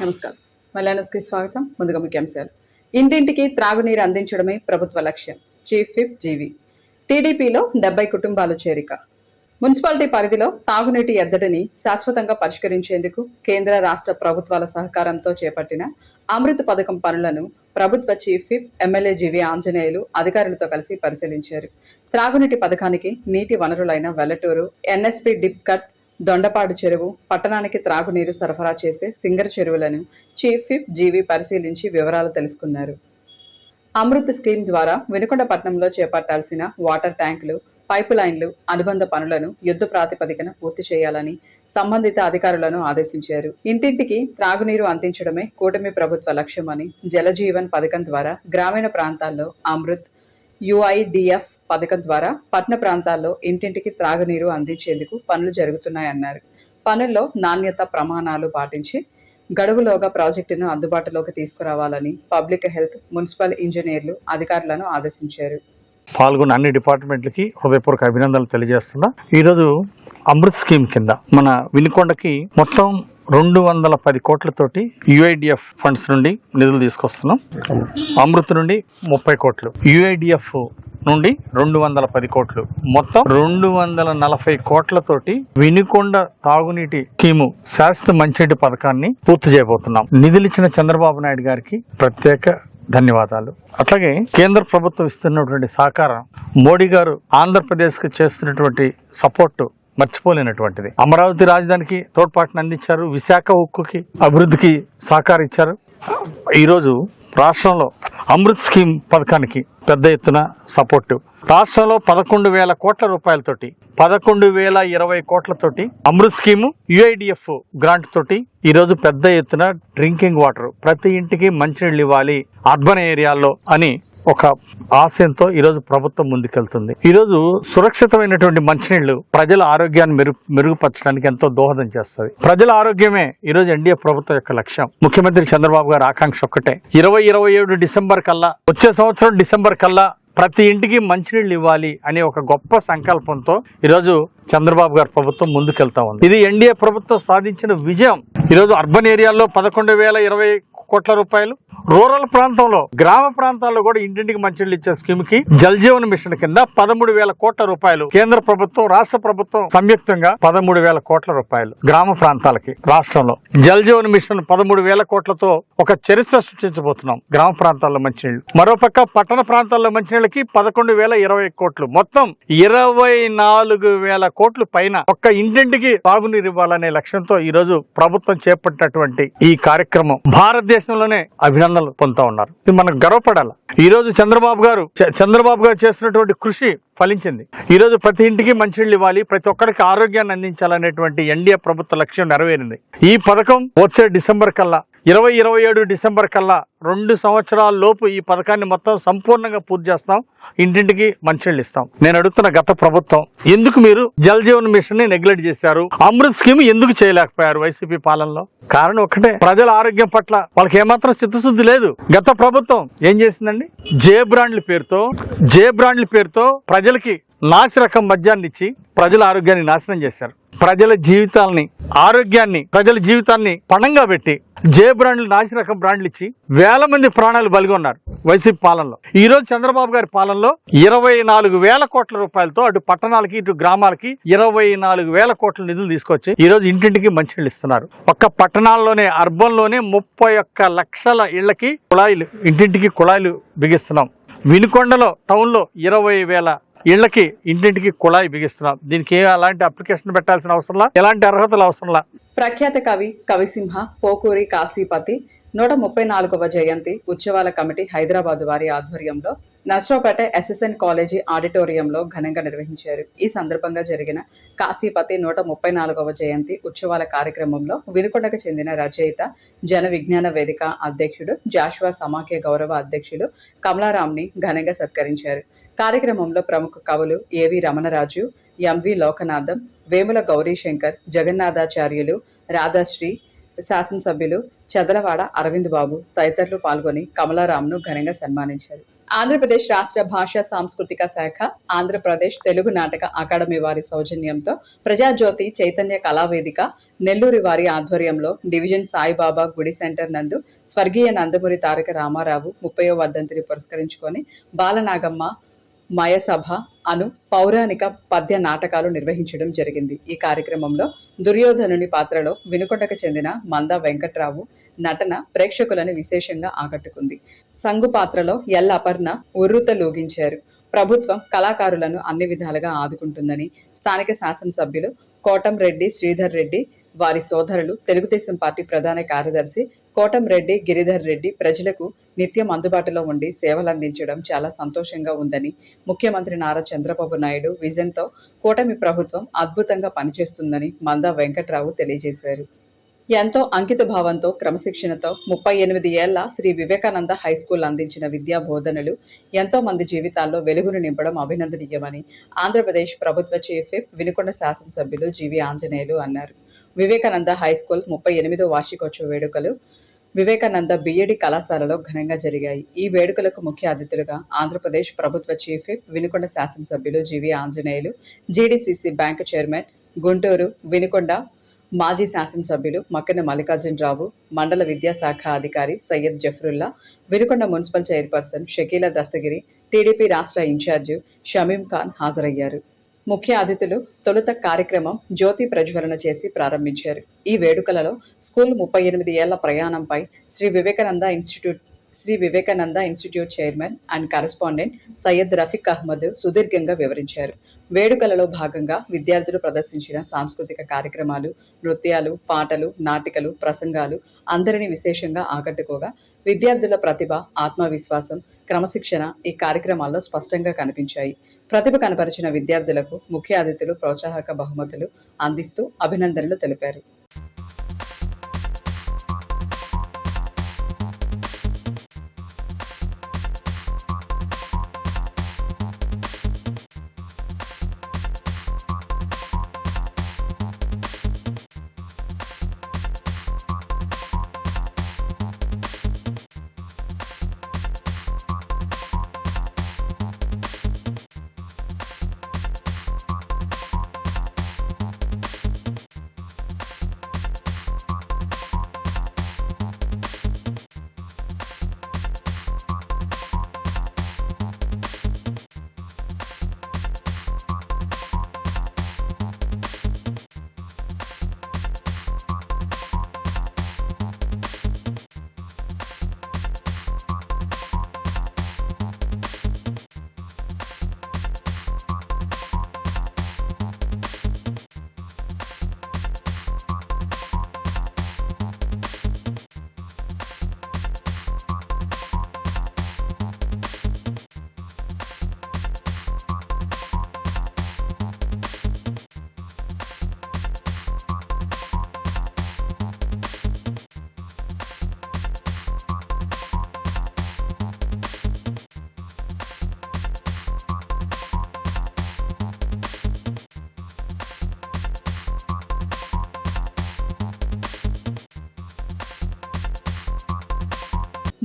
నమస్కారం. మల్లాన్యూస్కి స్వాగతం. ముందుగా ముఖ్యాంశాలు. ఇంటింటికి త్రాగునీరు అందించడమే ప్రభుత్వ లక్ష్యం. చీఫ్ విప్ జీవి. టీడీపీలో 70 కుటుంబాలు చేరిక. మున్సిపాలిటీ పరిధిలో తాగునీటి ఎద్దడిని శాశ్వతంగా పరిష్కరించేందుకు కేంద్ర రాష్ట్ర ప్రభుత్వాల సహకారంతో చేపట్టిన అమృత్ పథకం పనులను ప్రభుత్వ chief whip MLA G V Anjaneyulu అధికారులతో కలిసి పరిశీలించారు. త్రాగునీటి పథకానికి నీటి వనరులైన Vellaturu, NSP dip cut, Dondapadu చెరువు, పట్టణానికి త్రాగునీరు సరఫరా చేసే సింగర్ చెరువులను చీఫ్ విప్ జీవి పరిశీలించి వివరాలు తెలుసుకున్నారు. అమృత్ స్కీమ్ ద్వారా వినుకొండపట్నంలో చేపట్టాల్సిన వాటర్ ట్యాంకులు, పైపు లైన్లు, అనుబంధ పనులను యుద్ధ ప్రాతిపదికన పూర్తి చేయాలని సంబంధిత అధికారులను ఆదేశించారు. ఇంటింటికి త్రాగునీరు అందించడమే కూటమి ప్రభుత్వ లక్ష్యమని జలజీవన్ పథకం ద్వారా గ్రామీణ ప్రాంతాల్లో, అమృత్ యుఐడిఎఫ్ పథకం ద్వారా పట్టణ ప్రాంతాల్లో ఇంటింటికి త్రాగునీరు అందించేందుకు పనులు జరుగుతున్నాయన్నారు. పనుల్లో నాణ్యత ప్రమాణాలు పాటించి గడువులోగా ప్రాజెక్టును అందుబాటులోకి తీసుకురావాలని పబ్లిక్ హెల్త్, మున్సిపల్ ఇంజనీర్లు అధికారులను ఆదేశించారు. పాల్గొన్న అన్ని డిపార్ట్మెంట్లకి హృదయపూర్వక అభినందనలు తెలియజేస్తున్నా. ఈరోజు అమృత్ స్కీమ్ కింద మన వినుకొండకి మొత్తం 210 కోట్లతోటి యుఐడిఎఫ్ ఫండ్స్ నుండి నిధులు తీసుకొస్తున్నాం. అమృత్ నుండి 30 కోట్లు, యుఐడిఎఫ్ నుండి 210 కోట్లు, మొత్తం 240 కోట్లతోటి వినుకొండ తాగునీటి స్కీము శాశ్వత మంచినీటి పథకాన్ని పూర్తి చేయబోతున్నాం. నిధులిచ్చిన చంద్రబాబు నాయుడు గారికి ప్రత్యేక ధన్యవాదాలు. అట్లాగే కేంద్ర ప్రభుత్వం ఇస్తున్నటువంటి సహకారం, మోడీ గారు ఆంధ్రప్రదేశ్కి చేస్తున్నటువంటి సపోర్టు మర్చిపోలేనటువంటిది. అమరావతి రాజధానికి తోడ్పాటును అందించారు, విశాఖ ఉక్కుకి అభివృద్ధికి సహకరించారు. ఈరోజు రాష్ట్రంలో అమృత్ స్కీమ్ పథకానికి పెద్ద ఎత్తున సపోర్టు. రాష్ట్రంలో 11,000 కోట్ల రూపాయలతోటి 11,020 కోట్లతోటి అమృత్ స్కీము, యుఐడిఎఫ్ గ్రాంట్ తోటి ఈరోజు పెద్ద ఎత్తున డ్రింకింగ్ వాటర్, ప్రతి ఇంటికి మంచినీళ్ళు ఇవ్వాలి అర్బన్ ఏరియాల్లో అని ఒక ఆశయంతో ఈరోజు ప్రభుత్వం ముందుకెళ్తుంది. ఈరోజు సురక్షితమైనటువంటి మంచినీళ్లు ప్రజల ఆరోగ్యాన్ని మెరుగుపరచడానికి ఎంతో దోహదం చేస్తుంది. ప్రజల ఆరోగ్యమే ఈరోజు ఎన్డీఏ ప్రభుత్వం యొక్క లక్ష్యం. ముఖ్యమంత్రి చంద్రబాబు గారి ఆకాంక్ష ఒక్కటే, 2027 డిసెంబర్ కల్లా, వచ్చే సంవత్సరం డిసెంబర్ కల్లా ప్రతి ఇంటికి మంచినీళ్ళు ఇవ్వాలి అనే ఒక గొప్ప సంకల్పంతో ఈరోజు చంద్రబాబు గారి ప్రభుత్వం ముందుకెళ్తా ఉంది. ఇది ఎన్డీఏ ప్రభుత్వం సాధించిన విజయం. ఈరోజు అర్బన్ ఏరియాల్లో 11,020 కోట్ల రూపాయలు, రూరల్ ప్రాంతంలో, గ్రామ ప్రాంతాల్లో కూడా ఇంటింటికి మంచినీళ్ళు ఇచ్చే స్కీమ్ కి జల్ జీవన్ మిషన్ కింద 13,000 కోట్ల రూపాయలు కేంద్ర ప్రభుత్వం, రాష్ట్ర ప్రభుత్వం సంయుక్తంగా 13,000 కోట్ల రూపాయలు గ్రామ ప్రాంతాలకి రాష్ట్రంలో. జల్ జీవన్ మిషన్ 13,000 కోట్లతో ఒక చరిత్ర సృష్టించబోతున్నాం గ్రామ ప్రాంతాల్లో మంచినీళ్ళు. మరోపక్క పట్టణ ప్రాంతాల్లో మంచినీళ్ళకి 11,020 కోట్లు, మొత్తం 24,000 కోట్లు పైన ఒక్క ఇంటింటికి తాగునీరు ఇవ్వాలనే లక్ష్యంతో ఈరోజు ప్రభుత్వం చేపట్టినటువంటి ఈ కార్యక్రమం భారతదేశంలోనే అభినందనలు పొందుతా ఉన్నారు. ఇది మనకు గర్వపడాలి. ఈ రోజు చంద్రబాబు గారు చేస్తున్నటువంటి కృషి ఫలించింది. ఈ రోజు ప్రతి ఇంటికి మంచినీళ్ళు ఇవ్వాలి, ప్రతి ఒక్కరికి ఆరోగ్యాన్ని అందించాలనేటువంటి ఎన్డీఏ ప్రభుత్వ లక్ష్యం నెరవేరింది. ఈ పథకం వచ్చే డిసెంబర్ కల్లా, 2027 డిసెంబర్ కల్లా 2 సంవత్సరాల లోపు ఈ పథకాన్ని మొత్తం సంపూర్ణంగా పూర్తి చేస్తాం. ఇంటింటికి మంచినీళ్ళు ఇస్తాం. నేను అడుగుతున్న గత ప్రభుత్వం, ఎందుకు మీరు జల్ జీవన్ మిషన్ ని నెగ్లెక్ట్ చేశారు? అమృత్ స్కీమ్ ఎందుకు చేయలేకపోయారు వైసీపీ పాలనలో? కారణం ఒకటే, ప్రజల ఆరోగ్యం పట్ల వాళ్ళకి ఏమాత్రం చిత్తశుద్ధి లేదు. గత ప్రభుత్వం ఏం చేసిందండి? జే బ్రాండ్ల పేరుతో ప్రజలకి నాసిరకం మద్యాన్ని ఇచ్చి ప్రజల ఆరోగ్యాన్ని నాశనం చేశారు. ప్రజల జీవితాన్ని పణంగా పెట్టి జే బ్రాండ్లు, నాసిరకం బ్రాండ్లు ఇచ్చి వేల మంది ప్రాణాలు బలిగొన్నారు వైసీపీ పాలనలో. ఈ రోజు చంద్రబాబు గారి పాలనలో 24,000 కోట్ల రూపాయలతో అటు పట్టణాలకి ఇటు గ్రామాలకి 24,000 కోట్ల నిధులు తీసుకొచ్చి ఈ రోజు ఇంటింటికి మంచినీళ్ళు ఇస్తున్నారు. ఒక్క పట్టణాల్లోనే, అర్బన్ లోనే 31 లక్షల ఇళ్లకి ఇంటింటికి కుళాయిలు బిగిస్తున్నాం. వినుకొండలో టౌన్ లో 20,000 ఇళ్లకి ఇంటింటికి కుళాయి బిగిస్తున్నాం. దీనికి అలాంటి అప్లికేషన్ పెట్టాల్సిన అవసరంలా, ఎలాంటి అర్హతలు అవసరంలా. ప్రఖ్యాత కవి కవిసింహ పోకూరి కాశీపతి 134వ జయంతి ఉత్సవాల కమిటీ హైదరాబాద్ వారి ఆధ్వర్యంలో నర్సరావుపేట ఎస్ఎస్ఎన్ కాలేజీ ఆడిటోరియంలో ఘనంగా నిర్వహించారు. ఈ సందర్భంగా జరిగిన కాశీపతి 134వ జయంతి ఉత్సవాల కార్యక్రమంలో వినుకొండకు చెందిన రచయిత, జన విజ్ఞాన వేదిక అధ్యక్షుడు, జాషువా సమాఖ్య గౌరవ అధ్యక్షుడు కమలారాంని ఘనంగా సత్కరించారు. కార్యక్రమంలో ప్రముఖ కవులు ఏవి రమణరాజు, ఎంవి లోకనాథం, వేముల గౌరీశంకర్, జగన్నాథాచార్యులు, రాధాశ్రీ, శాసనసభ్యులు చదలవాడ అరవింద్ బాబు తదితరులు పాల్గొని కమలారాంను ఘనంగా సన్మానించారు. ఆంధ్రప్రదేశ్ రాష్ట్ర భాషా సాంస్కృతిక శాఖ, ఆంధ్రప్రదేశ్ తెలుగు నాటక అకాడమీ వారి సౌజన్యంతో ప్రజాజ్యోతి చైతన్య కళావేదిక నెల్లూరి వారి ఆధ్వర్యంలో డివిజన్ సాయిబాబా గుడి సెంటర్ నందు స్వర్గీయ నందమూరి తారక రామారావు 30వ వర్ధంతిని పురస్కరించుకొని బాలనాగమ్మ మయసభ అను పౌరాణిక పద్య నాటకాలు నిర్వహించడం జరిగింది. ఈ కార్యక్రమంలో దుర్యోధనుని పాత్రలో వినుకొండకు చెందిన మందా వెంకట్రావు నటన ప్రేక్షకులను విశేషంగా ఆకట్టుకుంది. సంగు పాత్రలో ఎల్ అపర్ణ ఉర్రూతలూగించారు. ప్రభుత్వం కళాకారులను అన్ని విధాలుగా ఆదుకుంటుందని స్థానిక శాసనసభ్యులు కోటంరెడ్డి శ్రీధర్ రెడ్డి, వారి సోదరులు, తెలుగుదేశం పార్టీ ప్రధాన కార్యదర్శి కోటంరెడ్డి గిరిధర్ రెడ్డి ప్రజలకు నిత్యం అందుబాటులో ఉండి సేవలందించడం చాలా సంతోషంగా ఉందని, ముఖ్యమంత్రి నారా చంద్రబాబు నాయుడు విజన్తో కూటమి ప్రభుత్వం అద్భుతంగా పనిచేస్తుందని మందా వెంకట్రావు తెలియజేశారు. ఎంతో అంకిత భావంతో క్రమశిక్షణతో 38 ఏళ్ల శ్రీ వివేకానంద హైస్కూల్ అందించిన విద్యా బోధనలు ఎంతో మంది జీవితాల్లో వెలుగును నింపడం అభినందనీయమని ఆంధ్రప్రదేశ్ ప్రభుత్వ చీఫ్ విప్ వినుకొండ శాసనసభ్యులు జీవి ఆంజనేయులు అన్నారు. వివేకానంద హైస్కూల్ 38వ వార్షికోత్సవ వేడుకలు వివేకానంద బిఎడి కళాశాలలో ఘనంగా జరిగాయి. ఈ వేడుకలకు ముఖ్య అతిథులుగా ఆంధ్రప్రదేశ్ ప్రభుత్వ చీఫ్ విప్ వినుకొండ శాసనసభ్యులు G V Anjaneyulu, GDCC bank chairman, Guntur Vinukonda మాజీ శాసనసభ్యులు మక్కెన మల్లికార్జునరావు, మండల విద్యాశాఖ అధికారి Syed Jafarulla, Vinukonda municipal chairperson Shakeela Dastagiri, TDP రాష్ట్ర ఇన్ఛార్జి షమీం ఖాన్ హాజరయ్యారు. ముఖ్య అతిథులు తొలుత కార్యక్రమం జ్యోతి ప్రజ్వలన చేసి ప్రారంభించారు. ఈ వేడుకలలో స్కూల్ 38 ఏళ్ల ప్రయాణంపై Shri Vivekananda institute chairman and correspondent Syed Rafiq Ahmed సుదీర్ఘంగా వివరించారు. వేడుకలలో భాగంగా విద్యార్థులు ప్రదర్శించిన సాంస్కృతిక కార్యక్రమాలు, నృత్యాలు, పాటలు, నాటికలు, ప్రసంగాలు అందరినీ విశేషంగా ఆకట్టుకోగా విద్యార్థుల ప్రతిభ, ఆత్మవిశ్వాసం, క్రమశిక్షణ ఈ కార్యక్రమాల్లో స్పష్టంగా కనిపించాయి. ప్రతిభ కనపరిచిన విద్యార్థులకు ముఖ్య అతిథులు ప్రోత్సాహక బహుమతులు అందిస్తూ అభినందనలు తెలిపారు.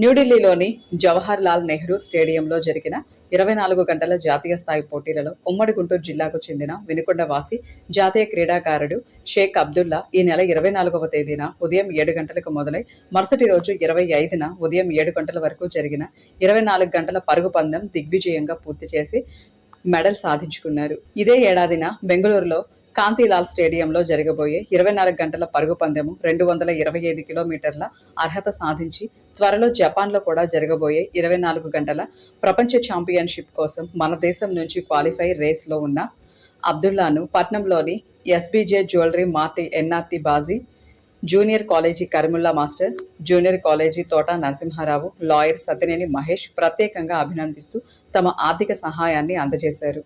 న్యూఢిల్లీలోని జవహర్ లాల్ నెహ్రూ స్టేడియంలో జరిగిన 24 గంటల జాతీయ స్థాయి పోటీలలో ఉమ్మడి గుంటూరు జిల్లాకు చెందిన వినుకొండ వాసి జాతీయ క్రీడాకారుడు షేక్ అబ్దుల్లా ఈ నెల 24వ తేదీన ఉదయం 7 గంటలకు మొదలై మరుసటి రోజు 25న ఉదయం 7 గంటల వరకు జరిగిన 24 గంటల పరుగు పందెం దిగ్విజయంగా పూర్తి చేసి మెడల్ సాధించుకున్నారు. ఇదే ఏడాదిన బెంగళూరులో కాంతిలాల్ స్టేడియంలో జరగబోయే 24 గంటల పరుగు పందెము 225 కిలోమీటర్ల అర్హత సాధించి త్వరలో జపాన్లో కూడా జరగబోయే 24 గంటల ప్రపంచ ఛాంపియన్షిప్ కోసం మన దేశం నుంచి క్వాలిఫై రేస్లో ఉన్న అబ్దుల్లాను పట్నంలోని SBJ jewellery mart NRT Baji, junior college Karimulla master, junior college Thota Narasimharao, lawyer సత్యనేని Mahesh ప్రత్యేకంగా అభినందిస్తూ తమ ఆర్థిక సహాయాన్ని అందజేశారు.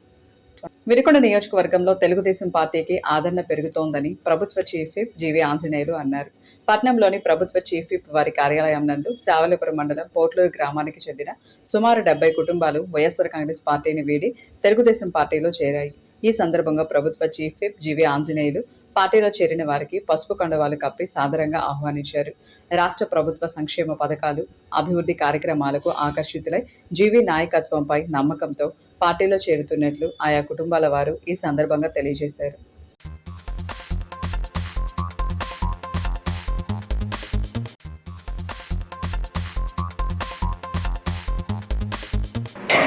వినుకొండ నియోజకవర్గంలో తెలుగుదేశం పార్టీకి ఆదరణ పెరుగుతోందని ప్రభుత్వ చీఫ్ విప్ జీవి ఆంజనేయులు అన్నారు. పట్నంలోని ప్రభుత్వ చీఫ్ విప్ వారి కార్యాలయం నందు శావలిపురం మండలం పోట్లూరు గ్రామానికి చెందిన సుమారు 70 కుటుంబాలు వైఎస్ఆర్ కాంగ్రెస్ పార్టీని వీడి తెలుగుదేశం పార్టీలో చేరాయి. ఈ సందర్భంగా ప్రభుత్వ చీఫ్ విప్ జీవి ఆంజనేయులు పార్టీలో చేరిన వారికి పసుపు కండువాలు కప్పి సాదరంగా ఆహ్వానించారు. రాష్ట్ర ప్రభుత్వ సంక్షేమ పథకాలు, అభివృద్ధి కార్యక్రమాలకు ఆకర్షితులై జీవి నాయకత్వంపై నమ్మకంతో పార్టీలో చేరుతున్నట్లు ఆయా కుటుంబాల వారు ఈ సందర్భంగా తెలియజేశారు.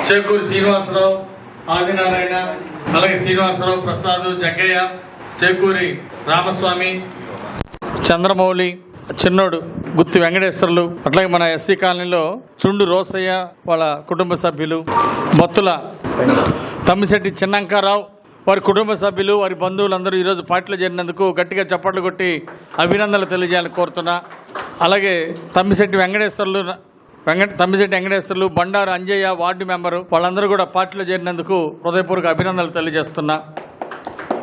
చేకూరి శ్రీనివాసరావు, ఆదినారాయణ, అలాగే శ్రీనివాసరావు, ప్రసాద్, జగ్గయ్య, చేకూరి రామస్వామి, చంద్రమౌళి, చిన్నోడు, గుత్తి వెంకటేశ్వర్లు, అట్లాగే మన ఎస్సీ కాలనీలో చుండు రోసయ్య వాళ్ళ కుటుంబ సభ్యులు, బొత్తుల తమ్మిశెట్టి చిన్నంకారావు వారి కుటుంబ సభ్యులు, వారి బంధువులందరూ ఈరోజు పార్టీలో చేరినందుకు గట్టిగా చప్పట్లు కొట్టి అభినందనలు తెలియజేయాలని కోరుతున్నా. అలాగే తమ్మిశెట్టి వెంకటేశ్వర్లు, బండారు అంజయ్య వార్డు మెంబరు వాళ్ళందరూ కూడా పార్టీలో చేరినందుకు హృదయపూర్వక అభినందనలు తెలియజేస్తున్నా.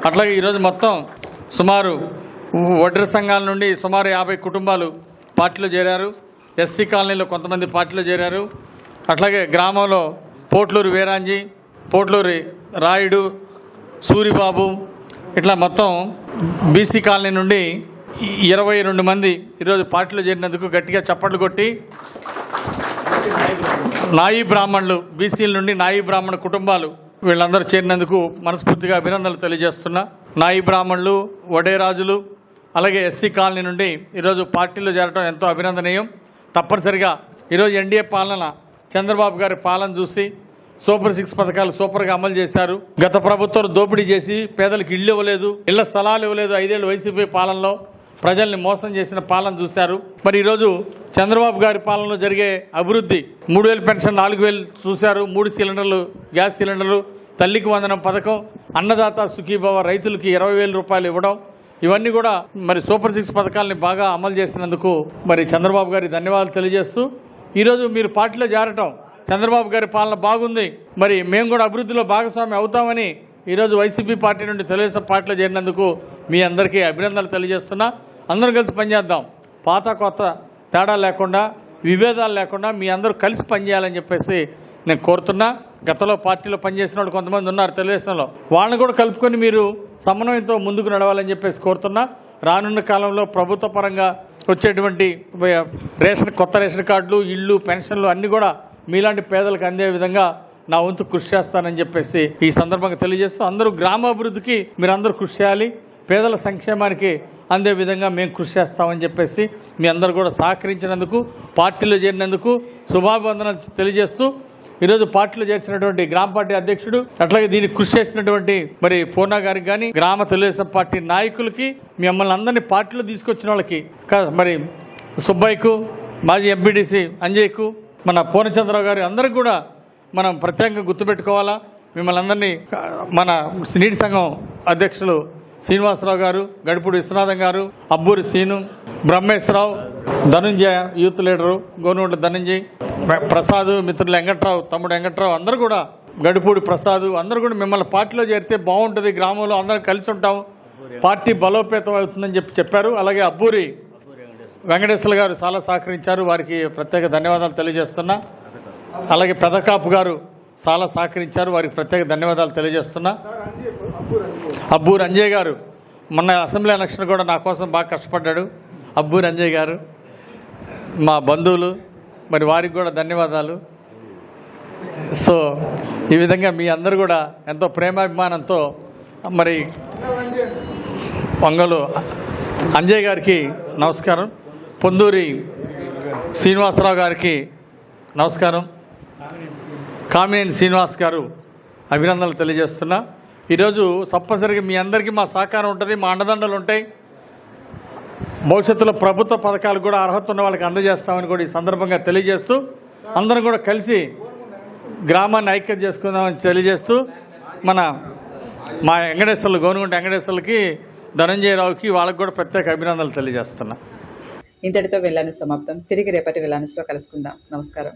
అట్లాగే ఈరోజు మొత్తం సుమారు వడ్ర సంఘాల నుండి సుమారు 50 కుటుంబాలు పార్టీలో చేరారు. ఎస్సీ కాలనీలో కొంతమంది పార్టీలో చేరారు. అట్లాగే గ్రామంలో పోట్లూరు వీరాంజీ, పోట్లూరి రాయుడు, సూరిబాబు, ఇట్లా మొత్తం బీసీ కాలనీ నుండి 22 మంది ఈరోజు పార్టీలో చేరినందుకు గట్టిగా చప్పట్లు కొట్టి నాయి బ్రాహ్మణులు, బీసీల నుండి నాయి బ్రాహ్మణ కుటుంబాలు వీళ్ళందరూ చేరినందుకు మనస్ఫూర్తిగా అభినందనలు తెలియజేస్తున్నా. నాయి బ్రాహ్మణులు, వడేరాజులు, అలాగే ఎస్సీ కాలనీ నుండి ఈరోజు పార్టీలో చేరడం ఎంతో అభినందనీయం. తప్పనిసరిగా ఈరోజు ఎన్డీఏ పాలన, చంద్రబాబు గారి పాలన చూసి సూపర్ 6 పథకాలు సూపర్గా అమలు చేశారు. గత ప్రభుత్వం దోపిడీ చేసి పేదలకు ఇళ్ళు ఇవ్వలేదు, ఇళ్ల స్థలాలు ఇవ్వలేదు. 5 ఏళ్ళు వైసీపీ పాలనలో ప్రజల్ని మోసం చేసిన పాలన చూశారు. మరి ఈరోజు చంద్రబాబు గారి పాలనలో జరిగే అభివృద్ధి, 3000 పెన్షన్ 4000 చూశారు, 3 సిలిండర్లు, గ్యాస్ సిలిండర్లు, తల్లికి వందనం పథకం, అన్నదాత సుఖీభవ, రైతులకి 20,000 రూపాయలు ఇవ్వడం, ఇవన్నీ కూడా మరి సూపర్ 6 పథకాలని బాగా అమలు చేసినందుకు మరి చంద్రబాబు గారికి ధన్యవాదాలు తెలియజేస్తూ, ఈరోజు మీరు పార్టీలో చేరటం, చంద్రబాబు గారి పాలన బాగుంది, మరి మేము కూడా అభివృద్ధిలో భాగస్వామి అవుతామని ఈరోజు వైసీపీ పార్టీ నుండి తెలుగుదేశం పార్టీలో చేరినందుకు మీ అందరికీ అభినందనలు తెలియజేస్తున్నా. అందరూ కలిసి పనిచేద్దాం. పాత కొత్త తేడా లేకుండా, విభేదాలు లేకుండా మీ అందరూ కలిసి పనిచేయాలని చెప్పేసి నేను కోరుతున్నా. గతంలో పార్టీలో పనిచేసిన వాళ్ళు కొంతమంది ఉన్నారు తెలుగుదేశంలో, వాళ్ళని కూడా కలుపుకొని మీరు సమన్వయంతో ముందుకు నడవాలని చెప్పేసి కోరుతున్నా. రానున్న కాలంలో ప్రభుత్వ పరంగా వచ్చేటువంటి కొత్త రేషన్ కార్డులు, ఇళ్ళు, పెన్షన్లు అన్నీ కూడా మీలాంటి పేదలకు అందే విధంగా నా వంతు కృషి చేస్తానని చెప్పేసి ఈ సందర్భంగా తెలియజేస్తూ, అందరూ గ్రామాభివృద్ధికి మీరందరూ కృషి చేయాలి, పేదల సంక్షేమానికి అందే విధంగా మేము కృషి చేస్తామని చెప్పేసి మీ అందరూ కూడా సహకరించినందుకు, పార్టీలో చేరినందుకు శుభాభివందనలు తెలియజేస్తూ, ఈరోజు పార్టీలో చేర్చినటువంటి గ్రామ పార్టీ అధ్యక్షుడు, అట్లాగే దీనికి కృషి చేసినటువంటి మరి పూర్ణ గారికి కానీ, గ్రామ తెలుగుదేశం పార్టీ నాయకులకి, మిమ్మల్ని అందరినీ పార్టీలో తీసుకొచ్చిన వాళ్ళకి, మరి సుబ్బయ్యకు, మాజీ ఎంపీడీసీ అంజయ్యకు, మన పూర్ణచంద్రరావు గారి అందరికి కూడా మనం ప్రత్యేకంగా గుర్తుపెట్టుకోవాలా. మిమ్మల్ని అందరినీ మన నీటి సంఘం అధ్యక్షులు శ్రీనివాసరావు గారు, గడిపూడి విశ్వనాథం గారు, అబ్బూరి సీను, బ్రహ్మేశ్వరరావు, ధనుంజయ యూత్ లీడరు, గోనూళ్ళ ధనుంజయ్, ప్రసాద్, మిత్రులు వెంకట్రావు, తమ్ముడు వెంకట్రావు, అందరూ కూడా గడిపూడి ప్రసాద్, అందరూ కూడా మిమ్మల్ని పార్టీలో చేరితే బాగుంటుంది, గ్రామంలో అందరం కలిసి ఉంటాం, పార్టీ బలోపేతం అవుతుందని చెప్పారు. అలాగే అబ్బూరి వెంకటేశ్వర గారు చాలా సహకరించారు, వారికి ప్రత్యేక ధన్యవాదాలు తెలియజేస్తున్నా. అలాగే పెదకాపు గారు చాలా సహకరించారు, వారికి ప్రత్యేక ధన్యవాదాలు తెలియజేస్తున్నా. అబ్బూరి అంజయ్ గారు మొన్న అసెంబ్లీ ఎలక్షన్ కూడా నా కోసం బాగా కష్టపడ్డాడు. అబ్బూరి అంజయ్ గారు మా బంధువులు, మరి వారికి కూడా ధన్యవాదాలు. సో ఈ విధంగా మీ అందరూ కూడా ఎంతో ప్రేమాభిమానంతో మరి వంగలు అంజయ్ గారికి నమస్కారం, పొందూరి శ్రీనివాసరావు గారికి నమస్కారం, కామినేని శ్రీనివాస్ గారు అభినందనలు తెలియజేస్తున్నా. ఈరోజు తప్పనిసరిగా మీ అందరికీ మా సహకారం ఉంటుంది, మా అండదండలు ఉంటాయి. భవిష్యత్తులో ప్రభుత్వ పథకాలు కూడా అర్హత ఉన్న వాళ్ళకి అందజేస్తామని కూడా ఈ సందర్భంగా తెలియజేస్తూ, అందరం కూడా కలిసి గ్రామాన్ని ఐక్యత చేసుకుందామని తెలియజేస్తూ, మా వెంకటేశ్వర్లు, గోనుగుంట వెంకటేశ్వర్లకి, ధనంజయరావుకి, వాళ్ళకి కూడా ప్రత్యేక అభినందనలు తెలియజేస్తున్నా. ఇంతటితో వెళ్ళాను సమాప్తం. తిరిగి రేపటి వెళ్ళానులో కలుసుకుందాం. నమస్కారం.